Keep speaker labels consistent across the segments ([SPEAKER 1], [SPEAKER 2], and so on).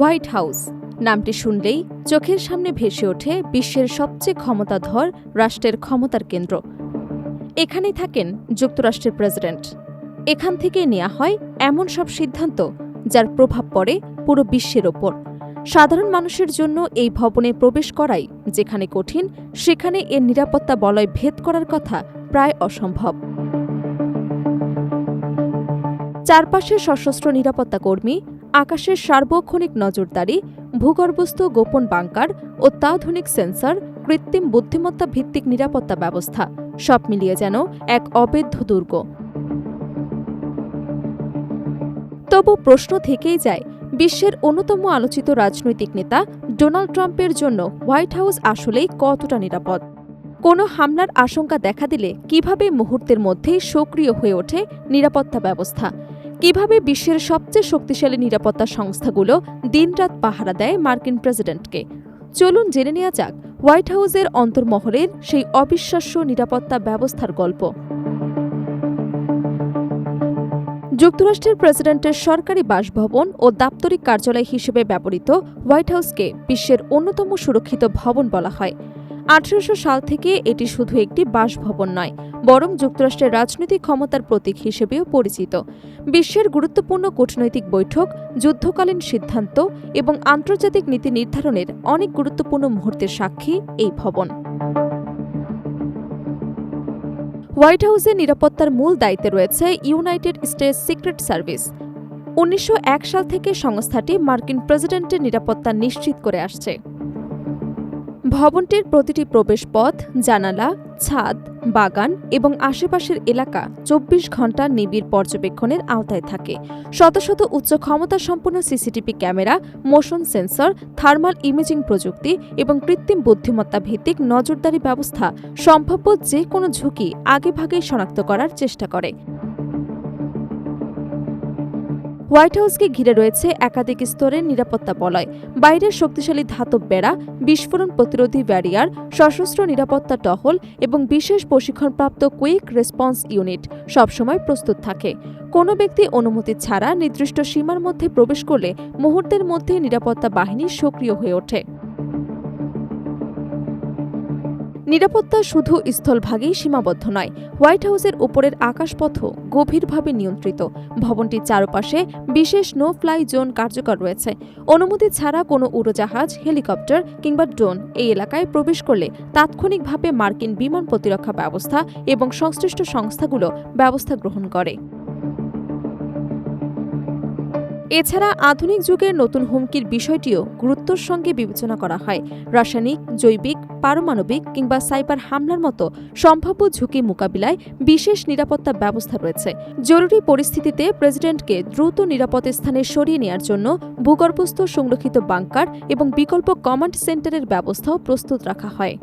[SPEAKER 1] White house নামটি শুনলেই চোখের সামনে ভেসে ওঠে বিশ্বের সবচেয়ে ক্ষমতাধর রাষ্ট্রের ক্ষমতার কেন্দ্র। এখানেই থাকেন যুক্তরাষ্ট্রের প্রেসিডেন্ট। এখান থেকেই নেওয়া হয় এমন সব সিদ্ধান্ত যার প্রভাব পড়ে পুরো বিশ্বের ওপর। সাধারণ মানুষের জন্য এই ভবনে প্রবেশ করাই যেখানে কঠিন, সেখানে এর নিরাপত্তা বলয় ভেদ করার কথা প্রায় অসম্ভব। চারপাশে সশস্ত্র নিরাপত্তা কর্মী, আকাশের সার্বক্ষণিক নজরদারি, ভূগর্ভস্থ গোপন বাংকার, অত্যাধুনিক সেন্সর, কৃত্রিম বুদ্ধিমত্তা ভিত্তিক নিরাপত্তা ব্যবস্থা সব মিলিয়ে যেন এক অবেধ্য দুর্গ। তবু প্রশ্ন থেকেই যায়, বিশ্বের অন্যতম আলোচিত রাজনৈতিক নেতা ডোনাল্ড ট্রাম্পের জন্য হোয়াইট হাউস আসলেই কতটা নিরাপদ? কোনো হামলার আশঙ্কা দেখা দিলে কিভাবে মুহূর্তের মধ্যেই সক্রিয় হয়ে ওঠে নিরাপত্তা ব্যবস্থা? কিভাবে বিশ্বের সবচেয়ে শক্তিশালী নিরাপত্তা সংস্থাগুলো দিনরাত পাহারা দেয় মার্কিন প্রেসিডেন্টকে? চলুন জেনে নেওয়া যাক হোয়াইট হাউসের অন্তর্মহলের সেই অবিশ্বাস্য নিরাপত্তা ব্যবস্থার গল্প। যুক্তরাষ্ট্রের প্রেসিডেন্টের সরকারি বাসভবন ও দাপ্তরিক কার্যালয় হিসেবে ব্যবহৃত হোয়াইট হাউসকে বিশ্বের অন্যতম সুরক্ষিত ভবন বলা হয়। 1800 সাল থেকে এটি শুধু একটি বাসভবন নয়, বরং যুক্তরাষ্ট্রের রাজনৈতিক ক্ষমতার প্রতীক হিসেবেও পরিচিত। বিশ্বের গুরুত্বপূর্ণ কূটনৈতিক বৈঠক, যুদ্ধকালীন সিদ্ধান্ত এবং আন্তর্জাতিক নীতি নির্ধারণের অনেক গুরুত্বপূর্ণ মুহূর্তের সাক্ষী এই ভবন। হোয়াইট হাউসের নিরাপত্তার মূল দায়িত্বে রয়েছে ইউনাইটেড স্টেটস সিক্রেট সার্ভিস। 1901 সাল থেকে সংস্থাটি মার্কিন প্রেসিডেন্টের নিরাপত্তা নিশ্চিত করে আসছে। ভবনটির প্রতিটি প্রবেশপথ, জানালা, ছাদ, বাগান এবং আশেপাশের এলাকা 24 ঘণ্টা নিবিড় পর্যবেক্ষণের আওতায় থাকে। শত শত উচ্চ ক্ষমতাসম্পন্ন CCTV camera, motion sensor, thermal imaging প্রযুক্তি এবং কৃত্রিম বুদ্ধিমত্তা ভিত্তিক নজরদারি ব্যবস্থা সম্ভাব্য যে কোনো ঝুঁকি আগেভাগেই শনাক্ত করার চেষ্টা করে। হোয়াইট হাউসকে ঘিরে রয়েছে একাধিক স্তরের নিরাপত্তা বলয়। বাইরের শক্তিশালী ধাতব বেড়া, বিস্ফোরণ প্রতিরোধী ব্যারিয়ার, সশস্ত্র নিরাপত্তা টহল এবং বিশেষ প্রশিক্ষণপ্রাপ্ত কুইক রেসপন্স ইউনিট সবসময় প্রস্তুত থাকে। কোনো ব্যক্তি অনুমতি ছাড়া নির্দিষ্ট সীমার মধ্যে প্রবেশ করলে মুহূর্তের মধ্যে নিরাপত্তা বাহিনী সক্রিয় হয়ে ওঠে। নিরাপত্তা শুধু স্থলভাগেই সীমাবদ্ধ নয়, হোয়াইট হাউসের উপরের আকাশপথও গভীরভাবে নিয়ন্ত্রিত। ভবনটির চারপাশে বিশেষ নো ফ্লাই জোন কার্যকর রয়েছে। অনুমতি ছাড়া কোনো উড়োজাহাজ, হেলিকপ্টার কিংবা ড্রোন এই এলাকায় প্রবেশ করলে তাৎক্ষণিকভাবে মার্কিন বিমান প্রতিরক্ষা ব্যবস্থা এবং সংশ্লিষ্ট সংস্থাগুলো ব্যবস্থা গ্রহণ করে। এছাড়া আধুনিক যুগের নতুন হুমকির বিষয়টিও গুরুত্বের সঙ্গে বিবেচনা করা হয়। রাসায়নিক, জৈবিক, পারমাণবিক কিংবা সাইবার হামলার মতো সম্ভাব্য ঝুঁকি মোকাবিলায় বিশেষ নিরাপত্তা ব্যবস্থা রয়েছে। জরুরি পরিস্থিতিতে প্রেসিডেন্টকে দ্রুত নিরাপদ স্থানে সরিয়ে নেওয়ার জন্য ভূগর্ভস্থ সংরক্ষিত বাংকার এবং বিকল্প কমান্ড সেন্টারের ব্যবস্থাও প্রস্তুত রাখা হয়।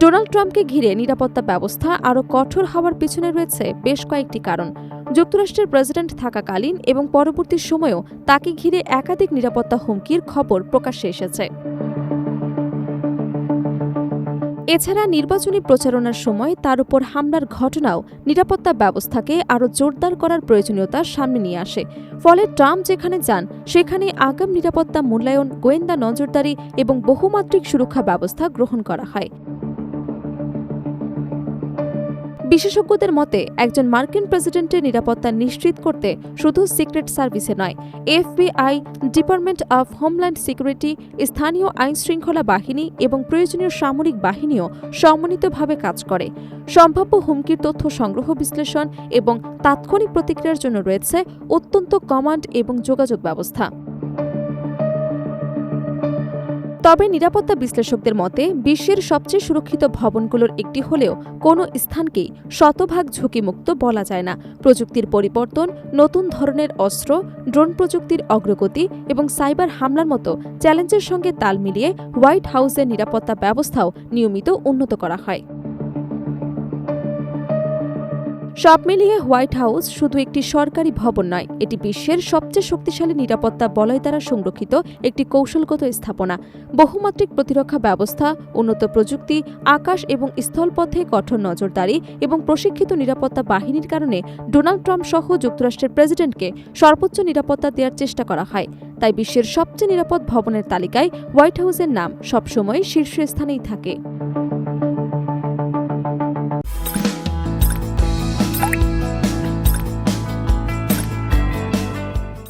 [SPEAKER 1] ডোনাল্ড ট্রাম্পকে ঘিরে নিরাপত্তা ব্যবস্থা আরও কঠোর হওয়ার পিছনে রয়েছে বেশ কয়েকটি কারণ। যুক্তরাষ্ট্রের প্রেসিডেন্ট থাকাকালীন এবং পরবর্তী সময়েও তাকে ঘিরে একাধিক নিরাপত্তা হুমকির খবর প্রকাশ্যে এসেছে। এছাড়া নির্বাচনী প্রচারণার সময় তার উপর হামলার ঘটনাও নিরাপত্তা ব্যবস্থাকে আরও জোরদার করার প্রয়োজনীয়তা সামনে নিয়ে আসে। ফলে ট্রাম্প যেখানে যান সেখানে আগাম নিরাপত্তা মূল্যায়ন, গোয়েন্দা নজরদারি এবং বহুমাত্রিক সুরক্ষা ব্যবস্থা গ্রহণ করা হয়। বিশেষজ্ঞদের মতে একজন মার্কিন প্রেসিডেন্টের নিরাপত্তা নিশ্চিত করতে শুধু সিক্রেট সার্ভিসে নয়, FBI, department of homeland security, স্থানীয় আইনশৃঙ্খলা বাহিনী এবং প্রয়োজনীয় সামরিক বাহিনীও সমন্বিতভাবে কাজ করে। সম্ভাব্য হুমকির তথ্য সংগ্রহ, বিশ্লেষণ এবং তাৎক্ষণিক প্রতিক্রিয়ার জন্য রয়েছে অত্যন্ত কমান্ড এবং যোগাযোগ ব্যবস্থা। তবে নিরাপত্তা বিশ্লেষকদের মতে বিশ্বের সবচেয়ে সুরক্ষিত ভবনগুলোর একটি হলেও কোনো স্থানকেই শতভাগ ঝুঁকিমুক্ত বলা যায় না। প্রযুক্তির পরিবর্তন, নতুন ধরনের অস্ত্র, ড্রোন প্রযুক্তির অগ্রগতি এবং সাইবার হামলার মতো চ্যালেঞ্জের সঙ্গে তাল মিলিয়ে হোয়াইট হাউসের নিরাপত্তা ব্যবস্থাও নিয়মিত উন্নত করা হয়। সব মিলিয়ে হোয়াইট হাউস শুধু একটি সরকারি ভবন নয়, এটি বিশ্বের সবচেয়ে শক্তিশালী নিরাপত্তা বলয় দ্বারা সংরক্ষিত একটি কৌশলগত স্থাপনা। বহুমাত্রিক প্রতিরক্ষা ব্যবস্থা, উন্নত প্রযুক্তি, আকাশ এবং স্থলপথে কঠোর নজরদারি এবং প্রশিক্ষিত নিরাপত্তা বাহিনীর কারণে ডোনাল্ড ট্রাম্প সহ যুক্তরাষ্ট্রের প্রেসিডেন্টকে সর্বোচ্চ নিরাপত্তা দেওয়ার চেষ্টা করা হয়। তাই বিশ্বের সবচেয়ে নিরাপদ ভবনের তালিকায় হোয়াইট হাউসের নাম সবসময় শীর্ষস্থানেই থাকে।